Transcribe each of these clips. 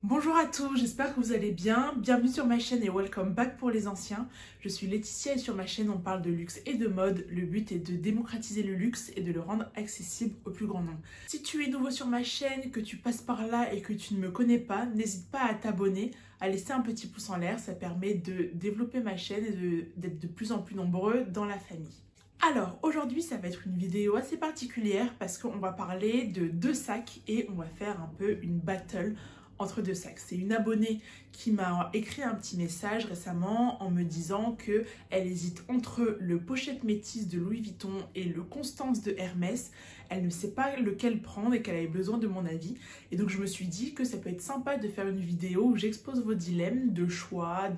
Bonjour à tous, j'espère que vous allez bien. Bienvenue sur ma chaîne et welcome back pour les anciens. Je suis Laetitia et sur ma chaîne on parle de luxe et de mode. Le but est de démocratiser le luxe et de le rendre accessible au plus grand nombre. Si tu es nouveau sur ma chaîne, que tu passes par là et que tu ne me connais pas, n'hésite pas à t'abonner, à laisser un petit pouce en l'air. Ça permet de développer ma chaîne et d'être de plus en plus nombreux dans la famille. Alors aujourd'hui ça va être une vidéo assez particulière parce qu'on va parler de deux sacs et on va faire un peu une battle entre deux sacs. C'est une abonnée qui m'a écrit un petit message récemment en me disant qu'elle hésite entre le Pochette Métis de Louis Vuitton et le Constance de Hermès. Elle ne sait pas lequel prendre et qu'elle avait besoin de mon avis. Et donc je me suis dit que ça peut être sympa de faire une vidéo où j'expose vos dilemmes de choix,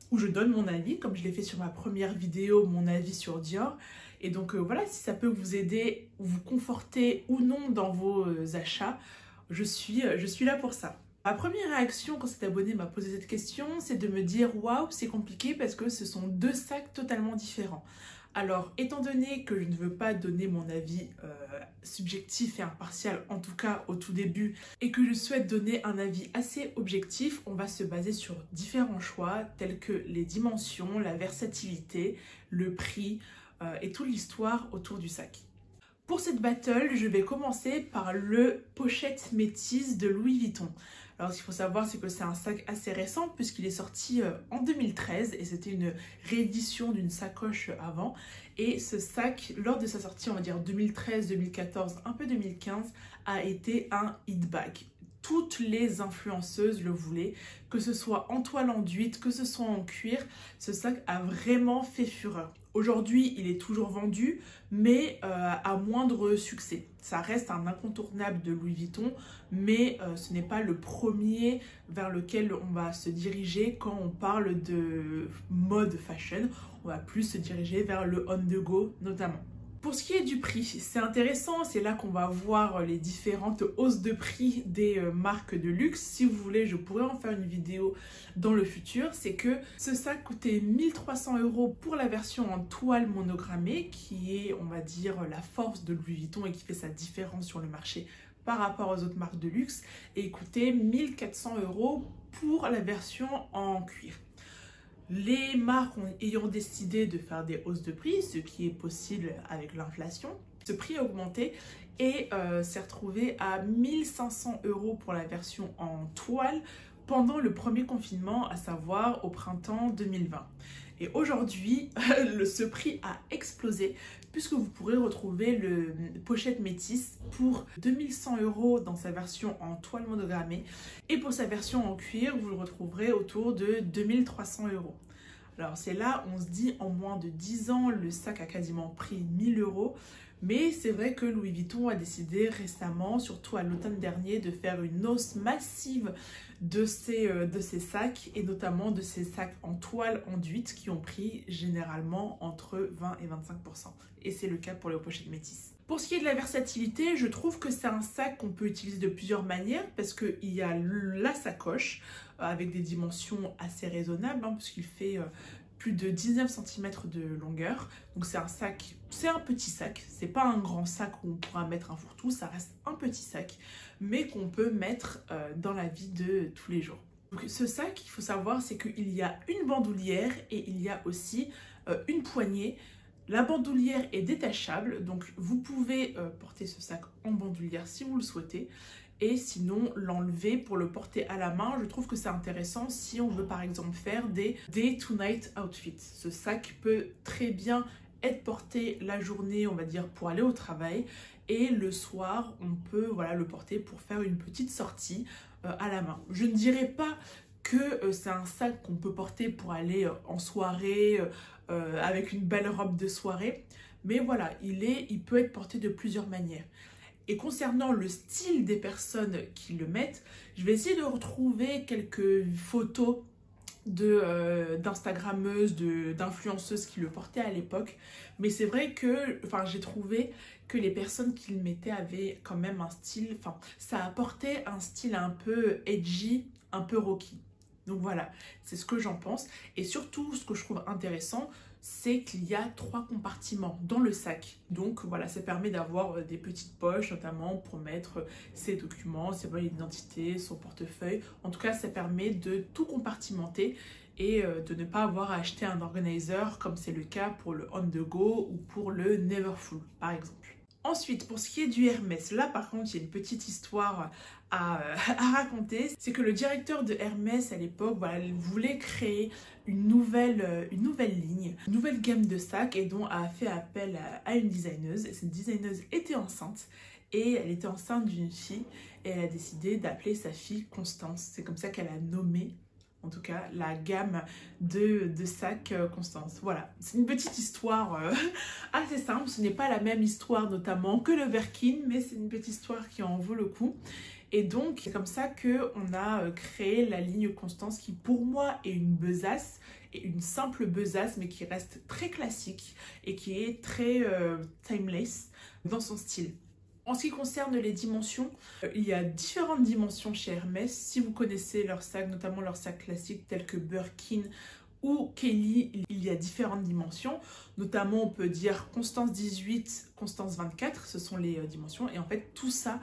où je donne mon avis, comme je l'ai fait sur ma première vidéo, mon avis sur Dior. Et donc voilà, si ça peut vous aider, vous conforter ou non dans vos achats, je suis là pour ça. Ma première réaction quand cet abonné m'a posé cette question, c'est de me dire « Waouh, c'est compliqué parce que ce sont deux sacs totalement différents ». Alors, étant donné que je ne veux pas donner mon avis subjectif et impartial, en tout cas au tout début, et que je souhaite donner un avis assez objectif, on va se baser sur différents choix tels que les dimensions, la versatilité, le prix et toute l'histoire autour du sac. Pour cette battle, je vais commencer par le Pochette Métis de Louis Vuitton. Alors, ce qu'il faut savoir, c'est que c'est un sac assez récent puisqu'il est sorti en 2013 et c'était une réédition d'une sacoche avant. Et ce sac, lors de sa sortie, on va dire 2013, 2014, un peu 2015, a été un hit bag. Toutes les influenceuses le voulaient, que ce soit en toile enduite, que ce soit en cuir, ce sac a vraiment fait fureur. Aujourd'hui, il est toujours vendu, mais à moindre succès. Ça reste un incontournable de Louis Vuitton, mais ce n'est pas le premier vers lequel on va se diriger quand on parle de mode fashion. On va plus se diriger vers le on the go notamment. Pour ce qui est du prix, c'est intéressant, c'est là qu'on va voir les différentes hausses de prix des marques de luxe. Si vous voulez, je pourrais en faire une vidéo dans le futur. C'est que ce sac coûtait 1 300 € pour la version en toile monogrammée, qui est, on va dire, la force de Louis Vuitton et qui fait sa différence sur le marché par rapport aux autres marques de luxe, et coûtait 1 400 € pour la version en cuir. Les marques ayant décidé de faire des hausses de prix, ce qui est possible avec l'inflation, ce prix a augmenté et s'est retrouvé à 1 500 € pour la version en toile pendant le premier confinement, à savoir au printemps 2020. Et aujourd'hui, ce prix a explosé puisque vous pourrez retrouver le Pochette Métis pour 2 100 € dans sa version en toile monogrammée. Et pour sa version en cuir, vous le retrouverez autour de 2 300 €. Alors c'est là, on se dit, en moins de 10 ans, le sac a quasiment pris 1 000 €. Mais c'est vrai que Louis Vuitton a décidé récemment, surtout à l'automne dernier, de faire une hausse massive de ces sacs, et notamment de ces sacs en toile enduite qui ont pris généralement entre 20 et 25%. Et c'est le cas pour le Pochette Métis. Pour ce qui est de la versatilité, je trouve que c'est un sac qu'on peut utiliser de plusieurs manières parce qu'il y a la sacoche avec des dimensions assez raisonnables puisqu'il fait plus de 19 cm de longueur. Donc c'est un sac, c'est un petit sac, c'est pas un grand sac où on pourra mettre un fourre-tout, ça reste un petit sac, mais qu'on peut mettre dans la vie de tous les jours. Donc ce sac, il faut savoir, c'est qu'il y a une bandoulière et il y a aussi une poignée. La bandoulière est détachable, donc vous pouvez porter ce sac en bandoulière si vous le souhaitez. Et sinon, l'enlever pour le porter à la main, je trouve que c'est intéressant si on veut par exemple faire des day to night outfits. Ce sac peut très bien être porté la journée, on va dire, pour aller au travail. Et le soir, on peut le porter pour faire une petite sortie à la main. Je ne dirais pas que c'est un sac qu'on peut porter pour aller en soirée avec une belle robe de soirée. Mais voilà, il peut être porté de plusieurs manières. Et concernant le style des personnes qui le mettent, je vais essayer de retrouver quelques photos d'instagrammeuses, d'influenceuses qui le portaient à l'époque. Mais c'est vrai que j'ai trouvé que les personnes qui le mettaient avaient quand même un style, ça apportait un style un peu edgy, un peu rocky. Donc voilà, c'est ce que j'en pense. Et surtout, ce que je trouve intéressant, c'est qu'il y a 3 compartiments dans le sac. Donc voilà, ça permet d'avoir des petites poches, notamment pour mettre ses documents, ses papiers d'identité, son portefeuille. En tout cas, ça permet de tout compartimenter et de ne pas avoir à acheter un organizer comme c'est le cas pour le On The Go ou pour le Neverfull par exemple. Ensuite, pour ce qui est du Hermès, là par contre, il y a une petite histoire à raconter. C'est que le directeur de Hermès à l'époque, voilà, il voulait créer une nouvelle ligne, une nouvelle gamme de sacs et dont a fait appel à une designeuse. Et cette designeuse était enceinte et elle était enceinte d'une fille et elle a décidé d'appeler sa fille Constance. C'est comme ça qu'elle a nommé en tout cas la gamme de sacs Constance. Voilà, c'est une petite histoire assez simple. Ce n'est pas la même histoire notamment que le Birkin, mais c'est une petite histoire qui en vaut le coup. Et donc c'est comme ça qu'on a créé la ligne Constance qui pour moi est une besace, et une simple besace mais qui reste très classique et qui est très timeless dans son style. En ce qui concerne les dimensions, il y a différentes dimensions chez Hermès. Si vous connaissez leurs sacs, notamment leurs sacs classiques tels que Birkin ou Kelly, il y a différentes dimensions. Notamment, on peut dire Constance 18, Constance 24, ce sont les dimensions. Et en fait, tout ça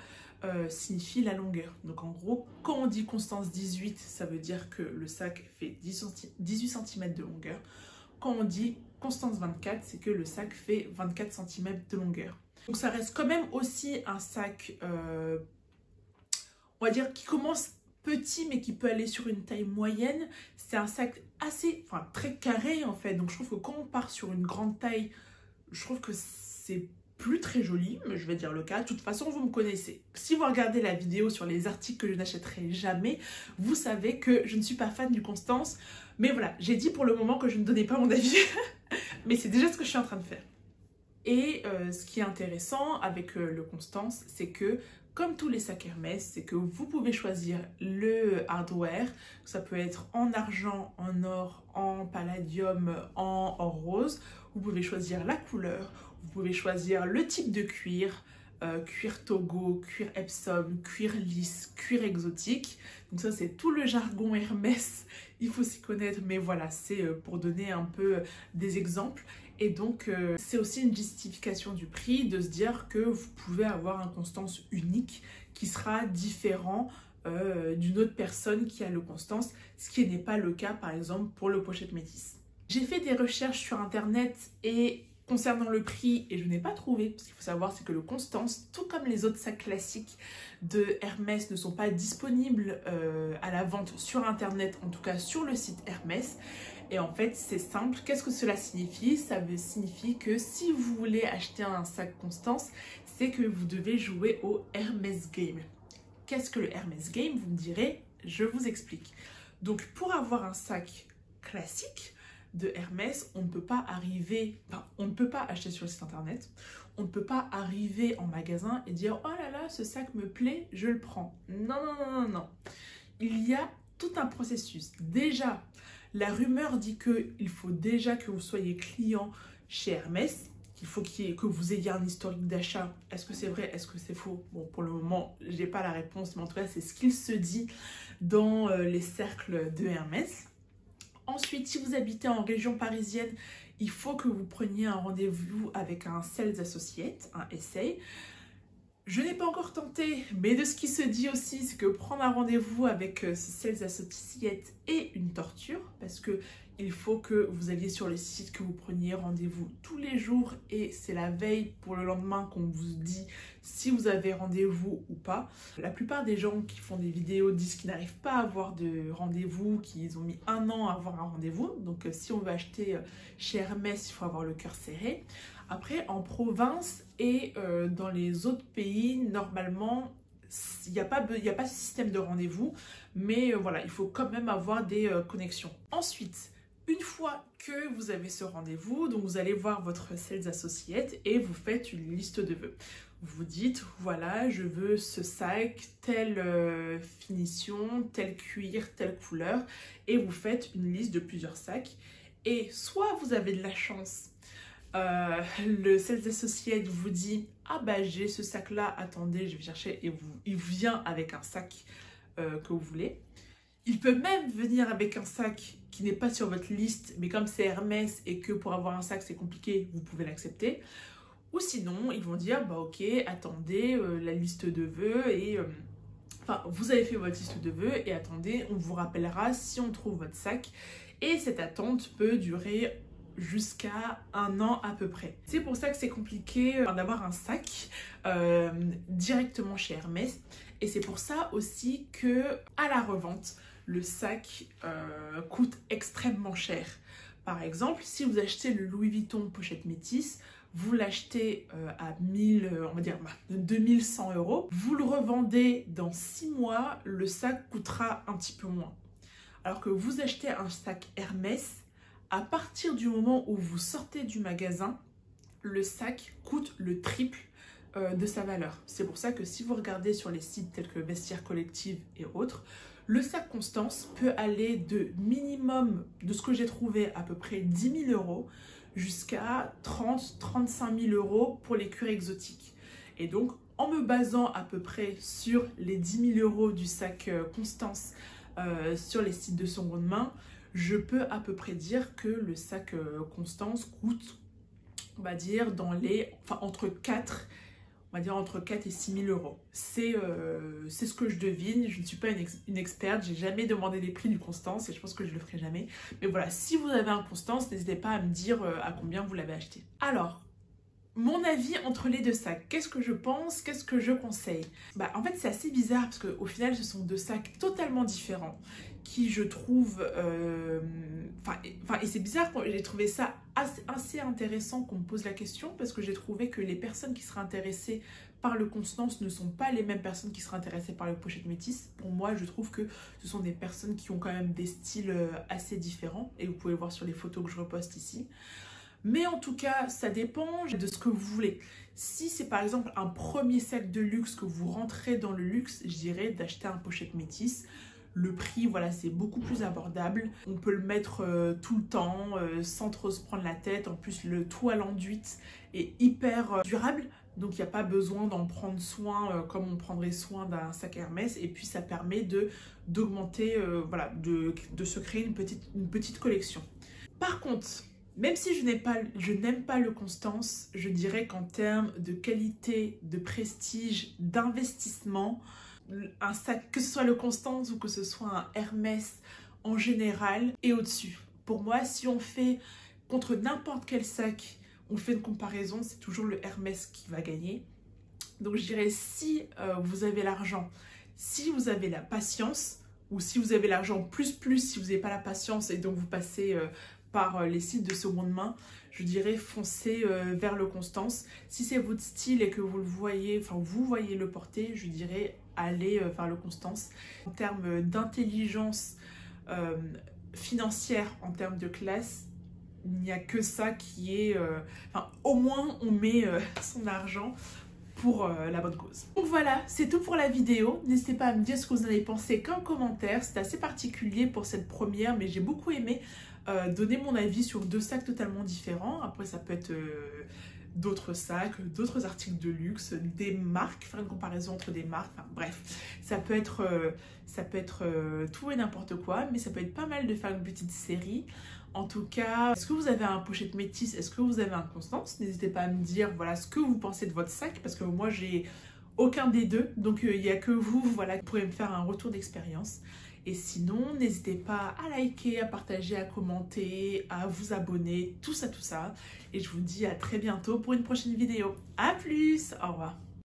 signifie la longueur. Donc en gros, quand on dit Constance 18, ça veut dire que le sac fait 18 cm de longueur. Quand on dit Constance 24, c'est que le sac fait 24 cm de longueur. Donc ça reste quand même aussi un sac, on va dire, qui commence petit mais qui peut aller sur une taille moyenne. C'est un sac assez, très carré en fait. Donc je trouve que quand on part sur une grande taille, je trouve que c'est plus très joli, mais je vais dire le cas. De toute façon, vous me connaissez. Si vous regardez la vidéo sur les articles que je n'achèterai jamais, vous savez que je ne suis pas fan du Constance. Mais voilà, j'ai dit pour le moment que je ne donnais pas mon avis. Mais c'est déjà ce que je suis en train de faire. Et ce qui est intéressant avec le Constance, c'est que comme tous les sacs Hermès, c'est que vous pouvez choisir le hardware. Ça peut être en argent, en or, en palladium, en or rose. Vous pouvez choisir la couleur. Vous pouvez choisir le type de cuir. Cuir Togo, cuir Epsom, cuir lisse, cuir exotique. Donc ça c'est tout le jargon Hermès, il faut s'y connaître, mais voilà, c'est pour donner un peu des exemples. Et donc c'est aussi une justification du prix de se dire que vous pouvez avoir un Constance unique qui sera différent d'une autre personne qui a le Constance, ce qui n'est pas le cas par exemple pour le pochette métis. J'ai fait des recherches sur internet et concernant le prix, et je n'ai pas trouvé, parce qu'il faut savoir c'est que le Constance, tout comme les autres sacs classiques de Hermès, ne sont pas disponibles à la vente sur internet, en tout cas sur le site Hermès. Et en fait c'est simple, qu'est-ce que cela signifie? Ça signifie que si vous voulez acheter un sac Constance, c'est que vous devez jouer au Hermès Game. Qu'est-ce que le Hermès Game? Vous me direz, je vous explique. Donc pour avoir un sac classique de Hermès, on ne peut pas arriver, on ne peut pas acheter sur le site internet, on ne peut pas arriver en magasin et dire oh là là, ce sac me plaît, je le prends. Non, non, non, non, non. Il y a tout un processus. Déjà, la rumeur dit qu'il faut déjà que vous soyez client chez Hermès, qu'il faut que vous ayez un historique d'achat. Est-ce que c'est vrai? Est-ce que c'est faux? Bon, pour le moment, je n'ai pas la réponse, mais en tout cas, c'est ce qu'il se dit dans les cercles de Hermès. Ensuite, si vous habitez en région parisienne, il faut que vous preniez un rendez-vous avec un Sales Associate, un SA. Je n'ai pas encore tenté, mais de ce qui se dit aussi, c'est que prendre un rendez-vous avec ce Sales Associate est une torture, parce que il faut que vous alliez sur le site, que vous preniez rendez-vous tous les jours et c'est la veille pour le lendemain qu'on vous dit si vous avez rendez-vous ou pas. La plupart des gens qui font des vidéos disent qu'ils n'arrivent pas à avoir de rendez-vous, qu'ils ont mis 1 an à avoir un rendez-vous. Donc si on veut acheter chez Hermès, il faut avoir le cœur serré. Après, en province et dans les autres pays, normalement, il n'y a pas ce système de rendez-vous, mais voilà, il faut quand même avoir des connexions. Ensuite, une fois que vous avez ce rendez-vous, donc vous allez voir votre Sales Associate et vous faites une liste de vœux. Vous dites, voilà, je veux ce sac, telle finition, tel cuir, telle couleur, et vous faites une liste de plusieurs sacs. Et soit vous avez de la chance, le Sales Associate vous dit, ah bah j'ai ce sac là, attendez, je vais chercher, et il vient avec un sac que vous voulez. Il peut même venir avec un sac qui n'est pas sur votre liste, mais comme c'est Hermès et que pour avoir un sac c'est compliqué, vous pouvez l'accepter. Ou sinon, ils vont dire, bah ok, attendez la liste de vœux et... Enfin, vous avez fait votre liste de vœux et attendez, on vous rappellera si on trouve votre sac. Et cette attente peut durer jusqu'à 1 an à peu près. C'est pour ça que c'est compliqué d'avoir un sac directement chez Hermès. Et c'est pour ça aussi que à la revente, le sac coûte extrêmement cher. Par exemple, si vous achetez le Louis Vuitton pochette métisse, vous l'achetez à 2100 €, vous le revendez dans 6 mois, le sac coûtera un petit peu moins. Alors que vous achetez un sac Hermès, à partir du moment où vous sortez du magasin, le sac coûte le triple de sa valeur. C'est pour ça que si vous regardez sur les sites tels que Vestiaire Collective et autres, le sac Constance peut aller de minimum, de ce que j'ai trouvé, à peu près 10 000 € jusqu'à 30-35 000 € pour les cuirs exotiques. Et donc, en me basant à peu près sur les 10 000 € du sac Constance sur les sites de seconde main, je peux à peu près dire que le sac Constance coûte, on va dire, entre 4 et 6 000 €. C'est ce que je devine. Je ne suis pas une experte. J'ai jamais demandé les prix du Constance et je pense que je le ferai jamais. Mais voilà, si vous avez un Constance, n'hésitez pas à me dire à combien vous l'avez acheté. Alors, mon avis entre les deux sacs, qu'est-ce que je pense, qu'est-ce que je conseille? En fait, c'est assez bizarre parce qu'au final, ce sont deux sacs totalement différents qui, je trouve... et c'est bizarre, j'ai trouvé ça assez intéressant qu'on me pose la question parce que j'ai trouvé que les personnes qui seraient intéressées par le Constance ne sont pas les mêmes personnes qui seraient intéressées par le pochette métisse. Pour moi, je trouve que ce sont des personnes qui ont quand même des styles assez différents et vous pouvez le voir sur les photos que je reposte ici. Mais en tout cas, ça dépend de ce que vous voulez. Si c'est par exemple un premier sac de luxe que vous rentrez dans le luxe, je dirais d'acheter un pochette métisse. Le prix, voilà, c'est beaucoup plus abordable. On peut le mettre tout le temps, sans trop se prendre la tête. En plus, le tout à l'enduite est hyper durable. Donc, il n'y a pas besoin d'en prendre soin comme on prendrait soin d'un sac Hermès. Et puis, ça permet d'augmenter, voilà, de se créer une petite collection. Par contre... Même si je n'aime pas le Constance, je dirais qu'en termes de qualité, de prestige, d'investissement, un sac, que ce soit le Constance ou que ce soit un Hermès en général, est au-dessus. Pour moi, si on fait contre n'importe quel sac, on fait une comparaison, c'est toujours le Hermès qui va gagner. Donc je dirais si vous avez l'argent, si vous avez la patience, ou si vous avez l'argent plus, si vous n'avez pas la patience et donc vous passez... par les sites de seconde main, je dirais foncez vers le Constance. Si c'est votre style et que vous le voyez, vous voyez le porter, je dirais allez vers le Constance. En termes d'intelligence financière, en termes de classe, il n'y a que ça qui est... au moins on met son argent pour la bonne cause. Donc voilà, c'est tout pour la vidéo. N'hésitez pas à me dire ce que vous en avez pensé comme commentaire. C'était assez particulier pour cette première, mais j'ai beaucoup aimé donner mon avis sur deux sacs totalement différents. Après, ça peut être d'autres sacs, d'autres articles de luxe, des marques, faire une comparaison entre des marques, bref. Ça peut être tout et n'importe quoi, mais ça peut être pas mal de faire une petite série. En tout cas, est-ce que vous avez un pochette métisse? Est-ce que vous avez un Constance? N'hésitez pas à me dire voilà, ce que vous pensez de votre sac, parce que moi, j'ai aucun des deux. Donc, il n'y a que vous voilà, qui pourrez me faire un retour d'expérience. Et sinon, n'hésitez pas à liker, à partager, à commenter, à vous abonner, tout ça. Et je vous dis à très bientôt pour une prochaine vidéo. À plus, au revoir.